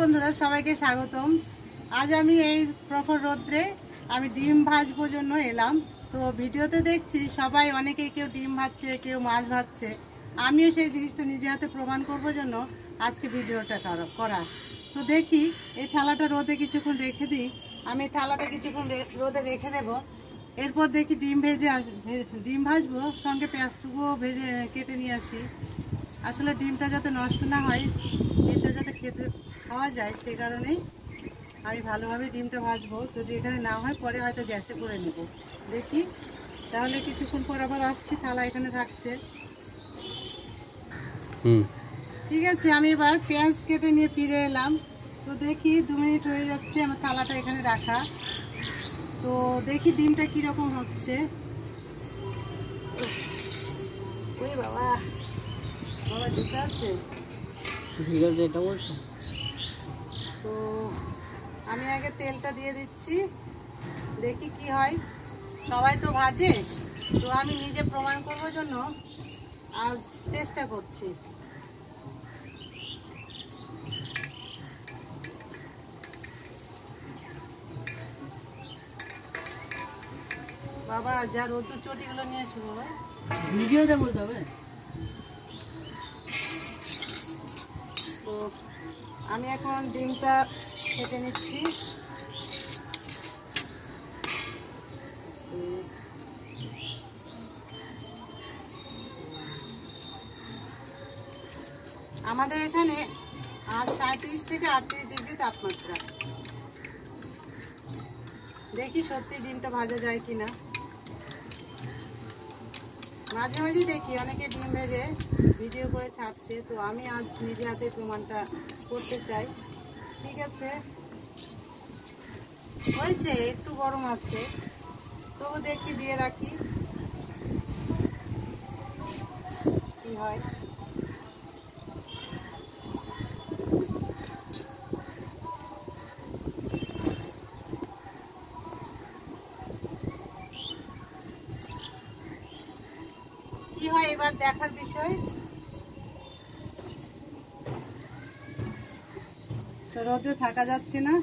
বন্ধুরা, সবাইকে স্বাগতম। আজ আমি এই প্রখর রোদ্রে আমি ডিম ভাজবো জন্য এলাম। তো ভিডিওতে দেখছি সবাই অনেকেই কেউ ডিম ভাজছে, কেউ মাছ ভাজছে। আমিও সেই জিনিসটা নিজে হাতে প্রমাণ করবো জন্য আজকে ভিডিওটা করা। তো দেখি এই থালাটা রোদে কিছুক্ষণ রেখে দিই। আমি এই থালাটা কিছুক্ষণ রোদে রেখে দেবো। এরপর দেখি ডিম ডিম ভাজবো, সঙ্গে পেঁয়াজটুকুও কেটে নিয়ে আসি। আসলে ডিমটা যাতে নষ্ট না হয়, ডিমটা যাতে খাওয়া যায়, সেই কারণেই আমি ভালোভাবে ডিমটা ভাজবো। যদি এখানে না হয় পরে হয়তো গ্যাসে করে নেব। দেখি তাহলে কিছুক্ষণ পর আবার আসছি, থালা এখানে থাকছে। ঠিক আছে, আমি এবার পেঁয়াজ কেটে নিয়ে ফিরে এলাম। তো দেখি 2 মিনিট হয়ে যাচ্ছে আমার থালাটা এখানে রাখা। তো দেখি ডিমটা কীরকম হচ্ছে। ওই বাবা বাবা যেটা আছে তো আমি আগে তেলটা দিয়ে দিচ্ছি, দেখি কি হয়। সবাই তো ভাজে, তো আমি নিজে প্রমাণ করবার জন্য আজ চেষ্টা করছি। বাবা যা রোদ্দুর চটিগুলো নিয়ে আসবো ভাই, ভিডিওতে বলতে হবে। তো আমি এখন ডিমটা কেটে নিচ্ছি। আমাদের এখানে আজ 37 থেকে 38 ডিগ্রি তাপমাত্রা। দেখি সত্যি ডিমটা ভাজা যায় কিনা। মাঝে মাঝে দেখি অনেকে ডিম ভেজে ভিডিও করে ছাড়ছে, তো আমি আজ নিজে হাতে প্রমাণটা করতে চাই। ঠিক আছে, হয়েছে, একটু গরম আছে, তবু দেখি দিয়ে রাখি কি হয়। কি হয় এবার দেখার বিষয়। রোদে থাকা যাচ্ছে না,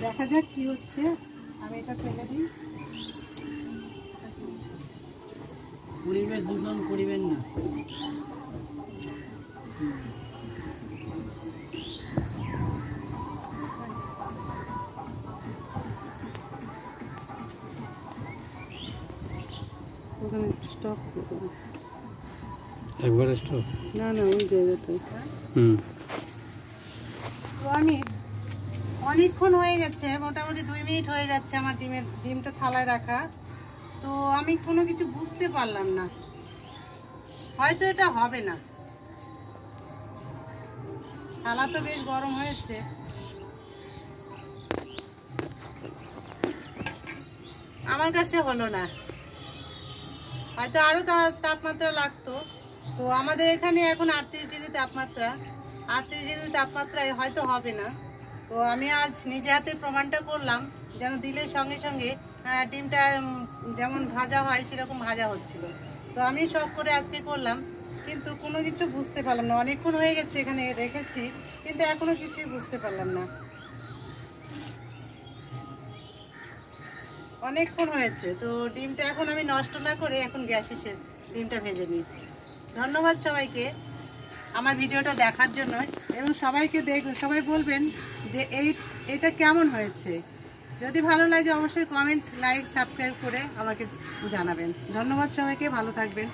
দেখা যাক কি হচ্ছে। আমি এটা ফেলে দিই। পরিবেশ দূষণ করিবেন না। ওখানে স্টপ করবো, একবার স্টপ না না ওই জায়গাটা। তো আমি অনেকক্ষণ হয়ে গেছে, মোটামুটি 2 মিনিট হয়ে যাচ্ছে আমার ডিমটা থালায় রাখা। তো আমি কোনো কিছু বুঝতে পারলাম না, হয়তো এটা হবে না। থালা তো বেশ গরম হয়েছে। আমার কাছে হলো না, হয়তো আরও তাপমাত্রা লাগতো। তো আমাদের এখানে এখন 38 ডিগ্রি তাপমাত্রা, 38 ডিগ্রি তাপমাত্রায় হয়তো হবে না। তো আমি আজ নিজে হাতে প্রমাণটা করলাম, যেন দিলের সঙ্গে সঙ্গে ডিমটা যেমন ভাজা হয় সেরকম ভাজা হচ্ছিল। তো আমি শখ করে আজকে করলাম, কিন্তু কোনো কিছু বুঝতে পারলাম না। অনেকক্ষণ হয়ে গেছে এখানে রেখেছি, কিন্তু এখনও কিছুই বুঝতে পারলাম না। অনেকক্ষণ হয়েছে, তো ডিমটা এখন আমি নষ্ট না করে এখন গ্যাসে ডিমটা ভেজে নিই। ধন্যবাদ সবাইকে আমার ভিডিওটা দেখার জন্য, এবং সবাই বলবেন যে এটা কেমন হয়েছে। যদি ভালো লাগে অবশ্যই কমেন্ট, লাইক, সাবস্ক্রাইব করে আমাকে জানাবেন। ধন্যবাদ সবাইকে, ভালো থাকবেন।